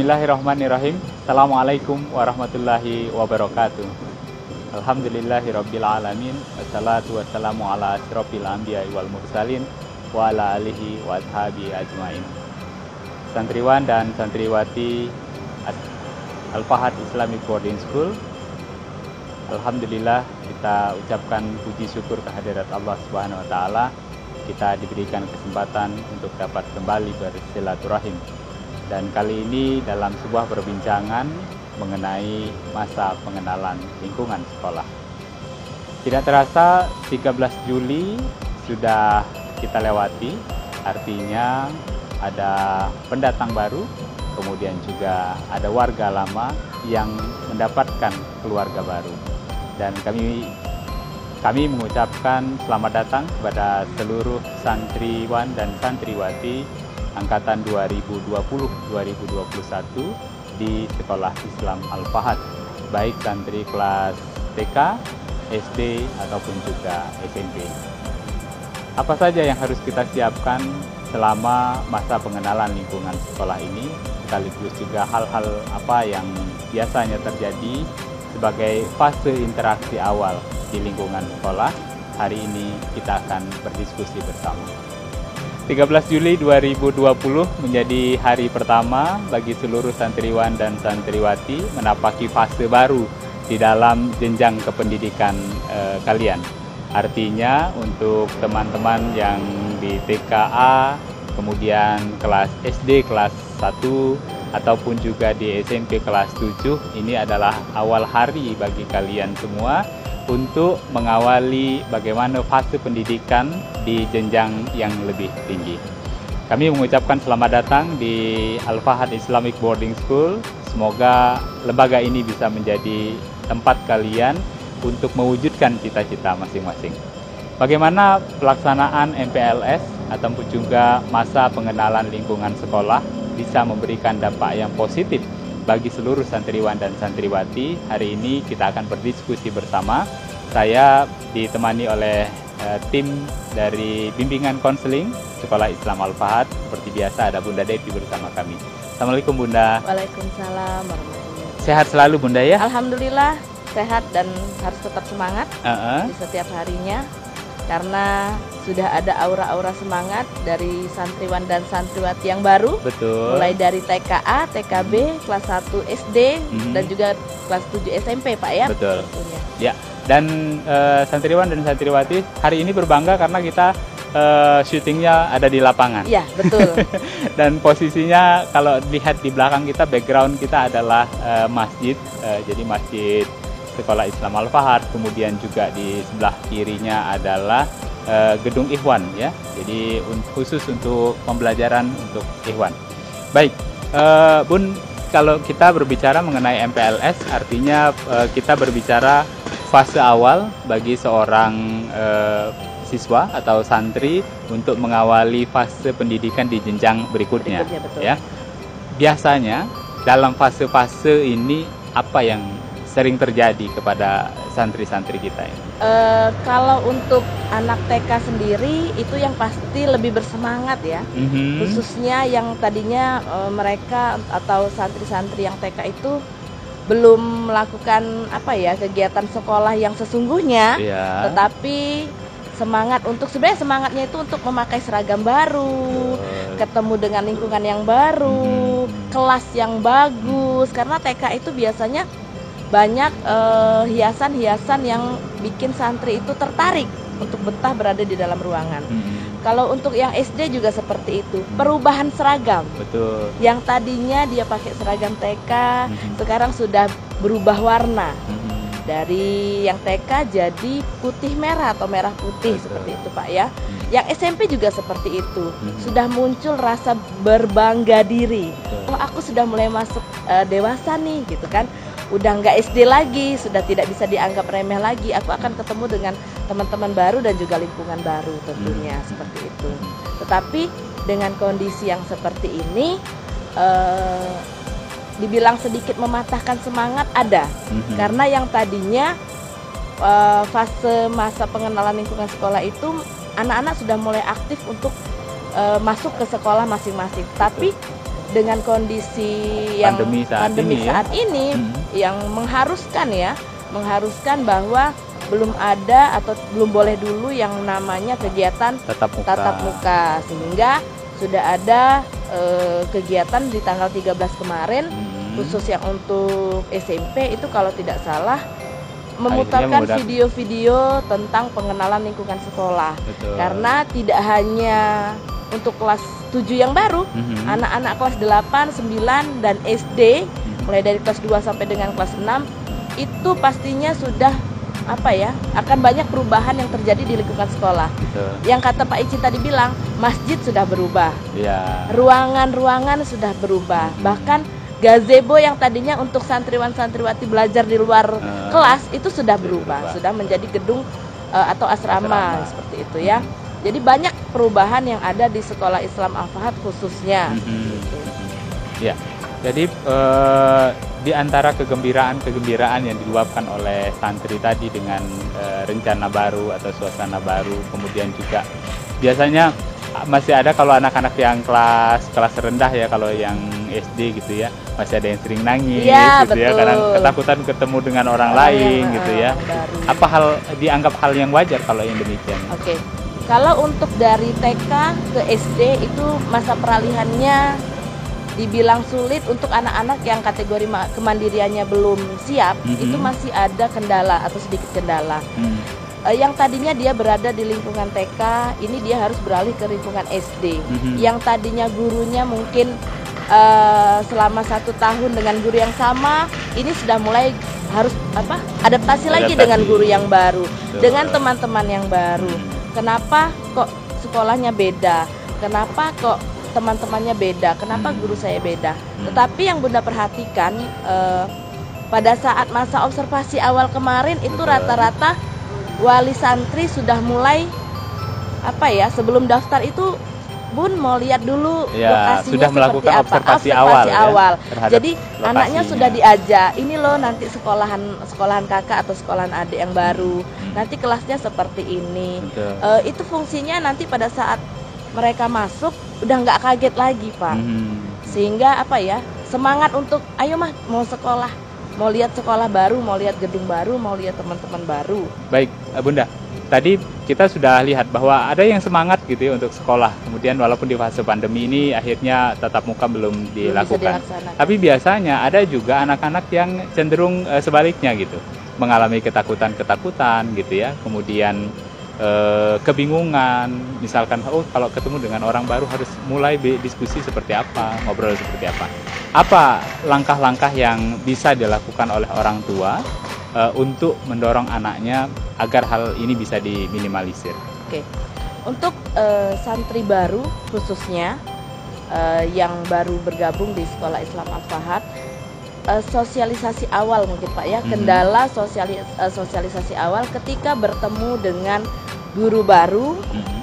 Bismillahirrahmanirrahim. Assalamualaikum warahmatullahi wabarakatuh. Alhamdulillahirabbil alamin. Wassalatu wassalamu ala asyrofil anbiya'i wal mursalin wa ala alihi wa ashabi ajmain. Santriwan dan santriwati Al-Fahad Islamic Boarding School, alhamdulillah kita ucapkan puji syukur kehadirat Allah Subhanahu wa taala. Kita diberikan kesempatan untuk dapat kembali bersilaturahim. Dan kali ini dalam sebuah perbincangan mengenai masa pengenalan lingkungan sekolah. Tidak terasa 13 Juli sudah kita lewati, artinya ada pendatang baru, kemudian juga ada warga lama yang mendapatkan keluarga baru. Dan kami mengucapkan selamat datang kepada seluruh santriwan dan santriwati angkatan 2020-2021 di Sekolah Islam Al-Fahad, baik santri kelas TK, SD, ataupun juga SMP. Apa saja yang harus kita siapkan selama masa pengenalan lingkungan sekolah ini, sekaligus juga hal-hal apa yang biasanya terjadi sebagai fase interaksi awal di lingkungan sekolah. Hari ini kita akan berdiskusi bersama. 13 Juli 2020 menjadi hari pertama bagi seluruh santriwan dan santriwati menapaki fase baru di dalam jenjang kependidikan kalian. Artinya untuk teman-teman yang di TKA, kemudian kelas SD kelas 1, ataupun juga di SMP kelas 7, ini adalah awal hari bagi kalian semua untuk mengawali bagaimana fase pendidikan di jenjang yang lebih tinggi. Kami mengucapkan selamat datang di Al-Fahad Islamic Boarding School. Semoga lembaga ini bisa menjadi tempat kalian untuk mewujudkan cita-cita masing-masing. Bagaimana pelaksanaan MPLS ataupun juga masa pengenalan lingkungan sekolah bisa memberikan dampak yang positif bagi seluruh santriwan dan santriwati. Hari ini kita akan berdiskusi bersama. Saya ditemani oleh tim dari bimbingan konseling Sekolah Islam Al-Fahad. Seperti biasa ada Bunda Devi bersama kami. Assalamualaikum Bunda. Waalaikumsalam warahmatullahi wabarakatuh. Sehat selalu Bunda ya? Alhamdulillah sehat dan harus tetap semangat di setiap harinya. Karena sudah ada aura-aura semangat dari santriwan dan santriwati yang baru. Betul. Mulai dari TKA, TKB, kelas 1 SD, dan juga kelas 7 SMP Pak ya. Betul. Tentunya. Ya, dan santriwan dan santriwati hari ini berbangga karena kita syutingnya ada di lapangan. Iya, betul. Dan posisinya kalau lihat di belakang kita, background kita adalah masjid, jadi masjid Sekolah Islam Al-Fahad, kemudian juga di sebelah kirinya adalah gedung Ikhwan ya. Jadi khusus untuk pembelajaran untuk Ikhwan. Baik, Bun, kalau kita berbicara mengenai MPLS, artinya kita berbicara fase awal bagi seorang siswa atau santri untuk mengawali fase pendidikan di jenjang berikutnya. Betul. Ya. Biasanya dalam fase-fase ini apa yang sering terjadi kepada santri-santri kita ini? Kalau untuk anak TK sendiri itu yang pasti lebih bersemangat ya. Khususnya yang tadinya mereka atau santri-santri yang TK itu belum melakukan kegiatan sekolah yang sesungguhnya, tetapi sebenarnya semangatnya itu untuk memakai seragam baru, ketemu dengan lingkungan yang baru, kelas yang bagus, karena TK itu biasanya banyak hiasan-hiasan yang bikin santri itu tertarik untuk betah berada di dalam ruangan. Kalau untuk yang SD juga seperti itu, perubahan seragam. Betul. Yang tadinya dia pakai seragam TK, sekarang sudah berubah warna. Dari yang TK jadi putih merah atau merah putih. Betul. Seperti itu Pak ya. Yang SMP juga seperti itu. Sudah muncul rasa berbangga diri. Oh, aku sudah mulai masuk dewasa nih gitu kan. Udah nggak SD lagi, sudah tidak bisa dianggap remeh lagi. Aku akan ketemu dengan teman-teman baru dan juga lingkungan baru tentunya seperti itu. Tetapi dengan kondisi yang seperti ini, dibilang sedikit mematahkan semangat ada. Karena yang tadinya fase masa pengenalan lingkungan sekolah itu anak-anak sudah mulai aktif untuk masuk ke sekolah masing-masing. Tapi dengan kondisi yang pandemi saat ini yang mengharuskan bahwa belum ada atau belum boleh dulu yang namanya kegiatan tatap muka, sehingga sudah ada kegiatan di tanggal 13 kemarin khusus yang untuk SMP itu kalau tidak salah memutarkan video-video tentang pengenalan lingkungan sekolah. Betul. Karena tidak hanya untuk kelas 7 yang baru, anak-anak kelas 8, 9 dan SD mulai dari kelas 2 sampai dengan kelas 6 itu pastinya sudah akan banyak perubahan yang terjadi di lingkungan sekolah. Betul. Yang kata Pak Icin tadi bilang, masjid sudah berubah, ruangan-ruangan sudah berubah, bahkan gazebo yang tadinya untuk santriwan-santriwati belajar di luar kelas itu sudah berubah, sudah menjadi gedung atau asrama seperti itu ya. Jadi banyak perubahan yang ada di sekolah Islam Al-Fahad khususnya. Ya, jadi di antara kegembiraan yang diluapkan oleh santri tadi dengan rencana baru atau suasana baru, kemudian juga biasanya masih ada kalau anak-anak yang kelas rendah ya, kalau yang SD gitu ya, masih ada yang sering nangis gitu ya, karena ketakutan ketemu dengan orang lain gitu ya. Apa dianggap hal yang wajar kalau yang demikian? Oke. Kalau untuk dari TK ke SD itu masa peralihannya dibilang sulit untuk anak-anak yang kategori kemandiriannya belum siap, itu masih ada kendala atau sedikit kendala. Yang tadinya dia berada di lingkungan TK, ini dia harus beralih ke lingkungan SD. Yang tadinya gurunya mungkin selama 1 tahun dengan guru yang sama, ini sudah mulai harus adaptasi lagi dengan guru yang baru, dengan teman-teman yang baru. Kenapa kok sekolahnya beda? Kenapa kok teman-temannya beda? Kenapa guru saya beda? Tetapi yang Bunda perhatikan pada saat masa observasi awal kemarin itu rata-rata wali santri sudah mulai sebelum daftar itu Bun mau lihat dulu lokasinya sudah melakukan seperti observasi awal. Ya, jadi anaknya sudah diajak, ini loh nanti sekolahan kakak atau sekolahan adik yang baru, nanti kelasnya seperti ini. Itu fungsinya nanti pada saat mereka masuk udah nggak kaget lagi Pak. Sehingga semangat untuk ayo mah mau sekolah, mau lihat sekolah baru, mau lihat gedung baru, mau lihat teman-teman baru. Baik Bunda, tadi kita sudah lihat bahwa ada yang semangat gitu ya untuk sekolah. Kemudian walaupun di fase pandemi ini akhirnya tatap muka belum dilakukan. Tapi biasanya ada juga anak-anak yang cenderung sebaliknya gitu, mengalami ketakutan gitu ya. Kemudian kebingungan, misalkan kalau ketemu dengan orang baru harus mulai diskusi seperti apa, ngobrol seperti apa. Apa langkah-langkah yang bisa dilakukan oleh orang tua untuk mendorong anaknya agar hal ini bisa diminimalisir? Oke, untuk santri baru khususnya yang baru bergabung di Sekolah Islam Al-Fahad, sosialisasi awal mungkin Pak ya, kendala sosialisasi awal ketika bertemu dengan guru baru,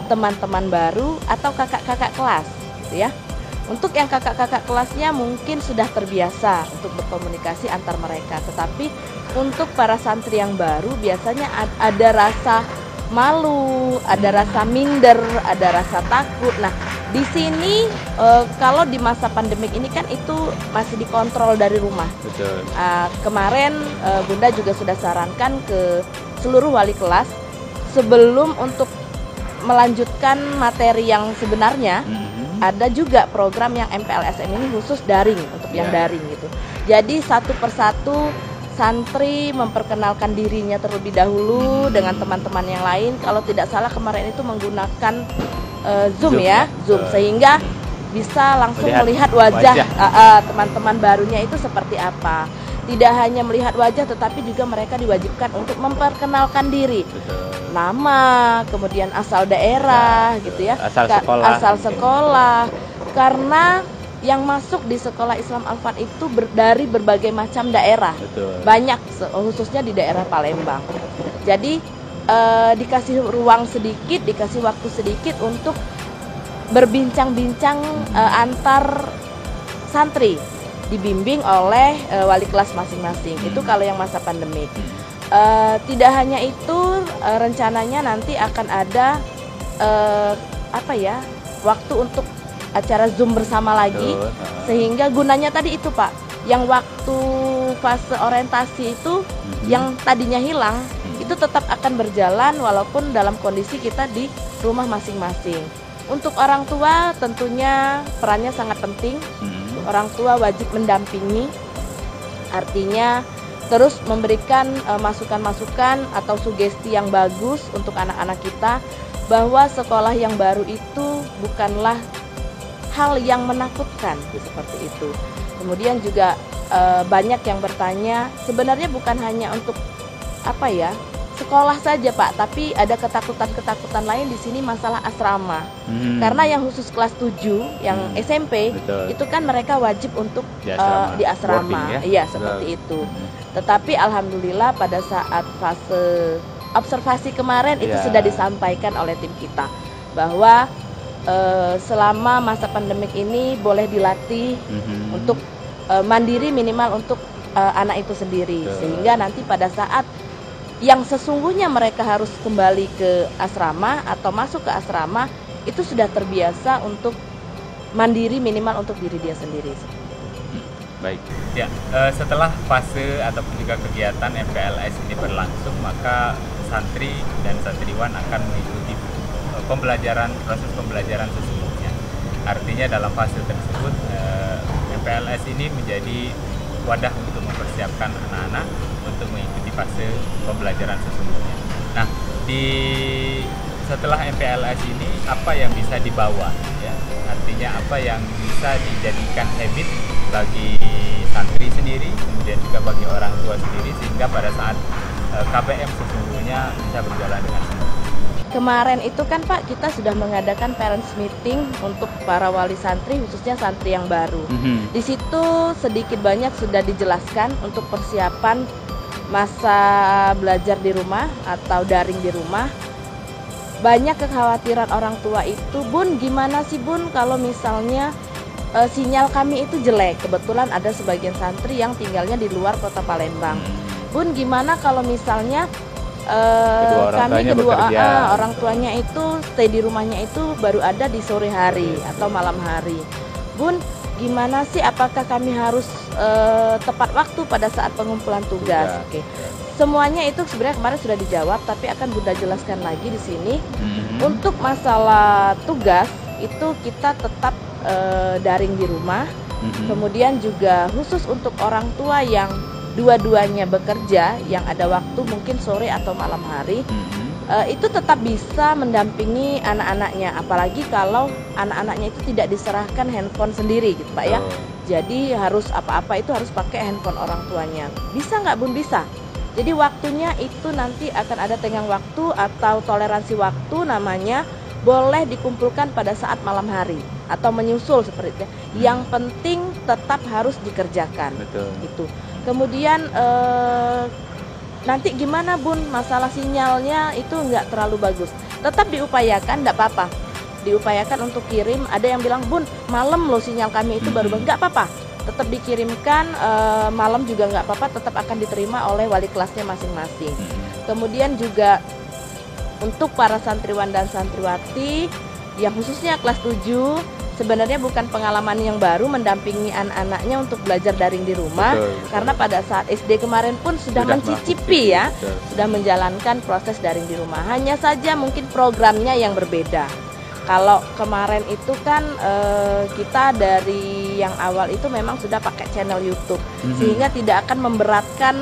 teman-teman baru atau kakak-kakak kelas gitu ya. Untuk yang kakak-kakak kelasnya mungkin sudah terbiasa untuk berkomunikasi antar mereka, tetapi untuk para santri yang baru biasanya ada rasa malu, ada rasa minder, ada rasa takut. Nah, di sini kalau di masa pandemik ini kan itu masih dikontrol dari rumah. Betul. Kemarin Bunda juga sudah sarankan ke seluruh wali kelas sebelum untuk melanjutkan materi yang sebenarnya, ada juga program yang MPLSM ini khusus daring, untuk yang daring gitu. Jadi satu persatu santri memperkenalkan dirinya terlebih dahulu dengan teman-teman yang lain. Kalau tidak salah kemarin itu menggunakan Zoom ya, Zoom, sehingga bisa langsung melihat wajah teman-teman barunya itu seperti apa. Tidak hanya melihat wajah, tetapi juga mereka diwajibkan untuk memperkenalkan diri. Nama, kemudian asal daerah gitu ya, asal sekolah. Karena yang masuk di Sekolah Islam Al-Fahad itu dari berbagai macam daerah. Banyak, khususnya di daerah Palembang. Jadi dikasih ruang sedikit, dikasih waktu sedikit untuk berbincang-bincang antar santri, dibimbing oleh wali kelas masing-masing. Itu kalau yang masa pandemik. Tidak hanya itu, rencananya nanti akan ada waktu untuk acara Zoom bersama lagi. Sehingga gunanya tadi itu Pak, yang waktu fase orientasi itu yang tadinya hilang itu tetap akan berjalan walaupun dalam kondisi kita di rumah masing-masing. Untuk orang tua tentunya perannya sangat penting. Orang tua wajib mendampingi, artinya terus memberikan masukan-masukan atau sugesti yang bagus untuk anak-anak kita, bahwa sekolah yang baru itu bukanlah hal yang menakutkan seperti itu. Kemudian juga banyak yang bertanya, sebenarnya bukan hanya untuk sekolah saja Pak, tapi ada ketakutan-ketakutan lain di sini masalah asrama. Karena yang khusus kelas 7, yang SMP, itu kan mereka wajib untuk di asrama. Iya, seperti itu. Tetapi alhamdulillah pada saat fase observasi kemarin itu sudah disampaikan oleh tim kita bahwa selama masa pandemik ini boleh dilatih untuk mandiri minimal untuk anak itu sendiri, sehingga nanti pada saat yang sesungguhnya mereka harus kembali ke asrama atau masuk ke asrama itu sudah terbiasa untuk mandiri minimal untuk diri dia sendiri. Baik, ya setelah fase ataupun juga kegiatan MPLS ini berlangsung, maka santri dan santriwan akan mengikuti proses pembelajaran sesungguhnya. Artinya dalam fase tersebut MPLS ini menjadi wadah untuk mempersiapkan anak-anak untuk mengikuti fase pembelajaran sesungguhnya. Nah, setelah MPLS ini apa yang bisa dibawa, ya? Artinya apa yang bisa dijadikan habit bagi santri sendiri, kemudian juga bagi orang tua sendiri, sehingga pada saat KBM sesungguhnya bisa berjalan dengan senang. Kemarin itu kan Pak, kita sudah mengadakan parents meeting untuk para wali santri, khususnya santri yang baru. Di situ sedikit banyak sudah dijelaskan untuk persiapan masa belajar di rumah atau daring di rumah. Banyak kekhawatiran orang tua itu, Bun gimana sih Bun kalau misalnya sinyal kami itu jelek. Kebetulan ada sebagian santri yang tinggalnya di luar kota Palembang. Bun gimana kalau misalnya orang tuanya itu stay di rumahnya itu baru ada di sore hari atau malam hari. Bun, gimana sih, apakah kami harus tepat waktu pada saat pengumpulan tugas? Oke. Semuanya itu sebenarnya kemarin sudah dijawab, tapi akan Bunda jelaskan lagi di sini. Untuk masalah tugas itu kita tetap daring di rumah. Kemudian juga khusus untuk orang tua yang dua-duanya bekerja, yang ada waktu mungkin sore atau malam hari, itu tetap bisa mendampingi anak-anaknya, apalagi kalau anak-anaknya itu tidak diserahkan handphone sendiri gitu Pak ya. Jadi harus apa-apa itu harus pakai handphone orang tuanya. Bisa nggak Bun? Bisa. Jadi waktunya itu nanti akan ada tenggang waktu atau toleransi waktu namanya, boleh dikumpulkan pada saat malam hari atau menyusul seperti itu. Yang penting tetap harus dikerjakan. Betul. Itu. Kemudian nanti gimana Bun, masalah sinyalnya itu nggak terlalu bagus, tetap diupayakan, nggak apa-apa, diupayakan untuk kirim. Ada yang bilang Bun malam loh sinyal kami itu baru bagus, nggak apa-apa, tetap dikirimkan malam juga nggak apa-apa, tetap akan diterima oleh wali kelasnya masing-masing. Kemudian juga untuk para santriwan dan santriwati yang khususnya kelas 7, sebenarnya bukan pengalaman yang baru mendampingi anak-anaknya untuk belajar daring di rumah. Karena pada saat SD kemarin pun sudah mencicipi ya, sudah menjalankan proses daring di rumah. Hanya saja mungkin programnya yang berbeda. Kalau kemarin itu kan kita dari yang awal itu memang sudah pakai channel YouTube, sehingga tidak akan memberatkan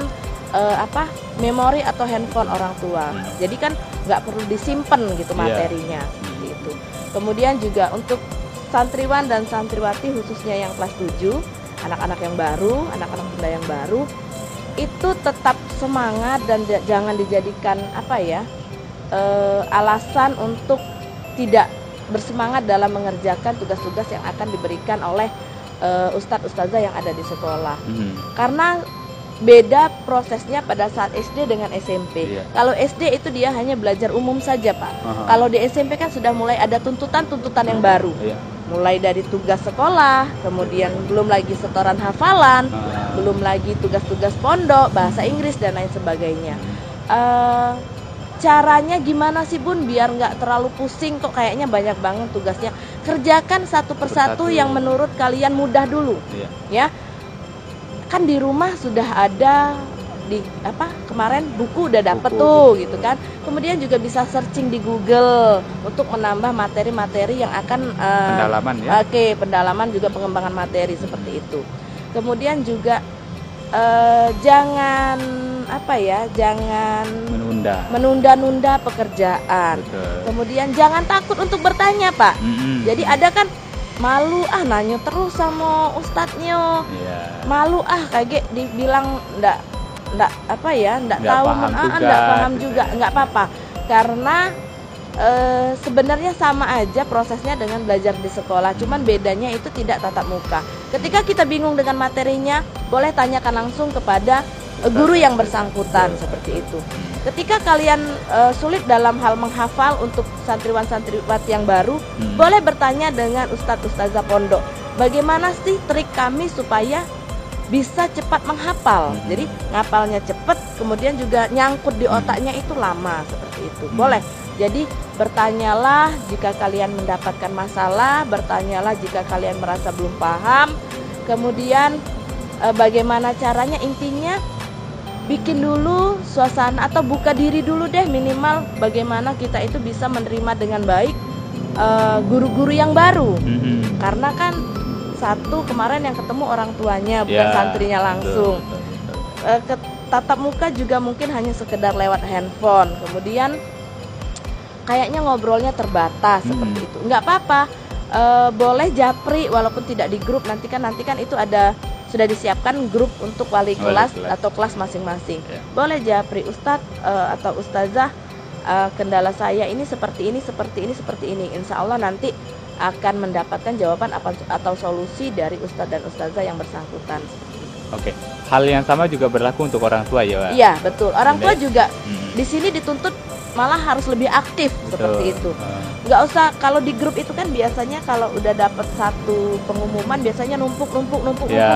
memori atau handphone orang tua. Jadi kan nggak perlu disimpan gitu materinya, seperti itu. Kemudian juga untuk santriwan dan santriwati khususnya yang kelas 7, anak-anak yang baru, anak-anak Bunda yang baru, itu tetap semangat dan jangan dijadikan alasan untuk tidak bersemangat dalam mengerjakan tugas-tugas yang akan diberikan oleh ustadz-ustazah yang ada di sekolah. Karena beda prosesnya pada saat SD dengan SMP. Kalau SD itu dia hanya belajar umum saja Pak. Kalau di SMP kan sudah mulai ada tuntutan-tuntutan yang baru. Mulai dari tugas sekolah, kemudian belum lagi setoran hafalan, belum lagi tugas-tugas pondok, bahasa Inggris dan lain sebagainya. Caranya gimana sih Bun biar nggak terlalu pusing, kok kayaknya banyak banget tugasnya. kerjakan satu persatu yang menurut kalian mudah dulu. Ya. Kan di rumah sudah ada kemarin buku udah dapet tuh gitu kan. Kemudian juga bisa searching di Google untuk menambah materi-materi yang akan pendalaman ya. Pendalaman juga pengembangan materi seperti itu. Kemudian juga jangan menunda-nunda pekerjaan. Betul. Kemudian jangan takut untuk bertanya, Pak. Jadi ada kan malu nanya terus sama ustadznya. Malu kayak dibilang enggak paham juga, enggak apa-apa. Karena sebenarnya sama aja prosesnya dengan belajar di sekolah, cuman bedanya itu tidak tatap muka. Ketika kita bingung dengan materinya, boleh tanyakan langsung kepada guru yang bersangkutan seperti itu. Ketika kalian sulit dalam hal menghafal untuk santriwan-santriwati yang baru, boleh bertanya dengan ustadz-ustazah pondok. Bagaimana sih trik kami supaya bisa cepat menghafal? Jadi ngapalnya cepat, kemudian juga nyangkut di otaknya itu lama seperti itu. Boleh. Jadi bertanyalah jika kalian mendapatkan masalah, bertanyalah jika kalian merasa belum paham. Kemudian bagaimana caranya, intinya bikin dulu suasana atau buka diri dulu deh, minimal bagaimana kita itu bisa menerima dengan baik guru-guru yang baru. Karena kan satu kemarin yang ketemu orang tuanya bukan santrinya langsung. Tatap muka juga mungkin hanya sekedar lewat handphone. Kemudian kayaknya ngobrolnya terbatas seperti itu. Nggak apa-apa, boleh japri walaupun tidak di grup. Nanti kan itu ada sudah disiapkan grup untuk wali kelas atau kelas masing-masing. Boleh japri, ustadz atau ustazah, kendala saya ini seperti ini. Insya Allah nanti akan mendapatkan jawaban atau solusi dari ustadz dan ustazah yang bersangkutan. Oke, hal yang sama juga berlaku untuk orang tua ya, Pak? Iya, betul. Orang tua juga di sini dituntut malah harus lebih aktif. Seperti itu. Nggak usah, kalau di grup itu kan biasanya kalau udah dapat satu pengumuman biasanya numpuk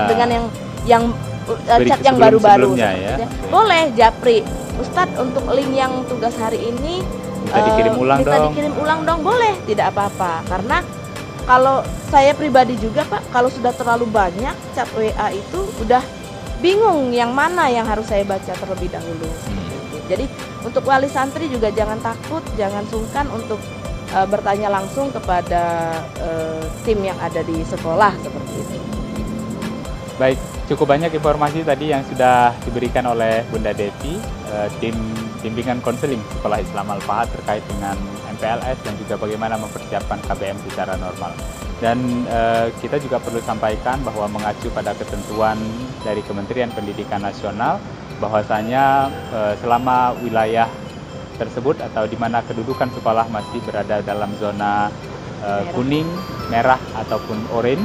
dengan yang chat yang baru-baru. Ya. Boleh japri, Ustadz untuk link yang tugas hari ini bisa dikirim ulang dong. Boleh, tidak apa-apa. Karena kalau saya pribadi juga, Pak, kalau sudah terlalu banyak chat WA itu udah bingung yang mana yang harus saya baca terlebih dahulu. Jadi untuk wali santri juga jangan takut, jangan sungkan untuk bertanya langsung kepada tim yang ada di sekolah seperti itu. Baik, cukup banyak informasi tadi yang sudah diberikan oleh Bunda Devi, tim bimbingan konseling Sekolah Islam Al-Fahad terkait dengan MPLS dan juga bagaimana mempersiapkan KBM secara normal. Dan kita juga perlu sampaikan bahwa mengacu pada ketentuan dari Kementerian Pendidikan Nasional, bahwasanya selama wilayah tersebut atau di mana kedudukan sekolah masih berada dalam zona kuning, merah ataupun orange,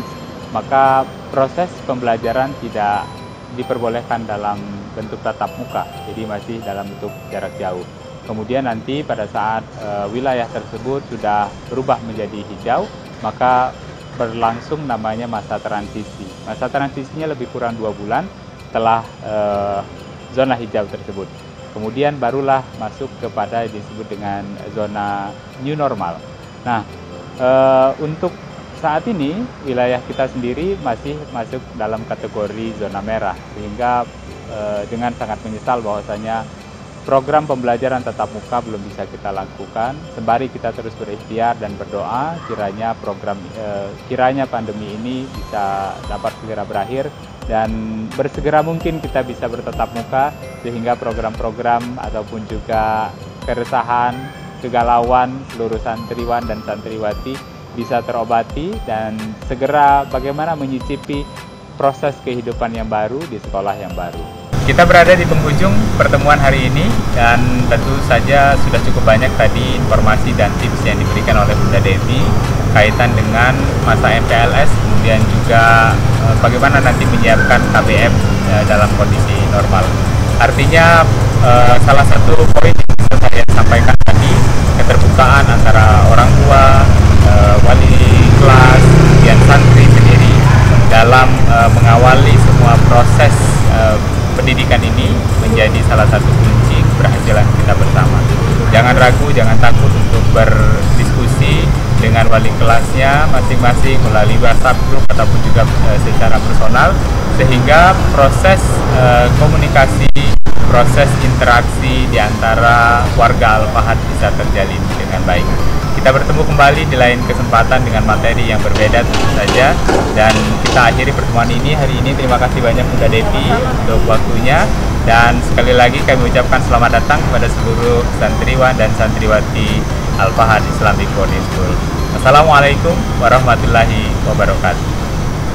maka proses pembelajaran tidak diperbolehkan dalam bentuk tatap muka, jadi masih dalam bentuk jarak jauh. Kemudian nanti pada saat wilayah tersebut sudah berubah menjadi hijau, maka berlangsung namanya masa transisi. Masa transisinya lebih kurang 2 bulan setelah zona hijau tersebut. Kemudian barulah masuk kepada yang disebut dengan zona new normal. Nah, untuk saat ini wilayah kita sendiri masih masuk dalam kategori zona merah, sehingga dengan sangat menyesal bahwasanya program pembelajaran tatap muka belum bisa kita lakukan. Sembari kita terus berikhtiar dan berdoa kiranya pandemi ini bisa dapat segera berakhir dan bersegera mungkin kita bisa bertatap muka, sehingga program-program ataupun juga keresahan, kegalauan seluruh santriwan dan santriwati bisa terobati dan segera bagaimana menyicipi proses kehidupan yang baru di sekolah yang baru. Kita berada di penghujung pertemuan hari ini dan tentu saja sudah cukup banyak tadi informasi dan tips yang diberikan oleh Bunda Devi kaitan dengan masa MPLS, kemudian juga bagaimana nanti menyiapkan KBM dalam kondisi normal. Artinya salah satu poin yang bisa saya sampaikan tadi, keterbukaan antara orang tua, wali kelas, dan santri sendiri dalam mengawali semua proses pendidikan ini menjadi salah satu kunci keberhasilan kita bersama. Jangan ragu, jangan takut untuk berdiskusi dengan wali kelasnya masing-masing melalui WhatsApp group ataupun juga secara personal, sehingga proses komunikasi, proses interaksi di antara warga Al-Fahad bisa terjalin dengan baik. Kita bertemu kembali di lain kesempatan dengan materi yang berbeda tentu saja, dan kita akhiri pertemuan ini hari ini. Terima kasih banyak Bunda Devi untuk waktunya, dan sekali lagi kami ucapkan selamat datang kepada seluruh santriwan dan santriwati Al-Fahad Islamic Boarding School. Assalamualaikum warahmatullahi wabarakatuh.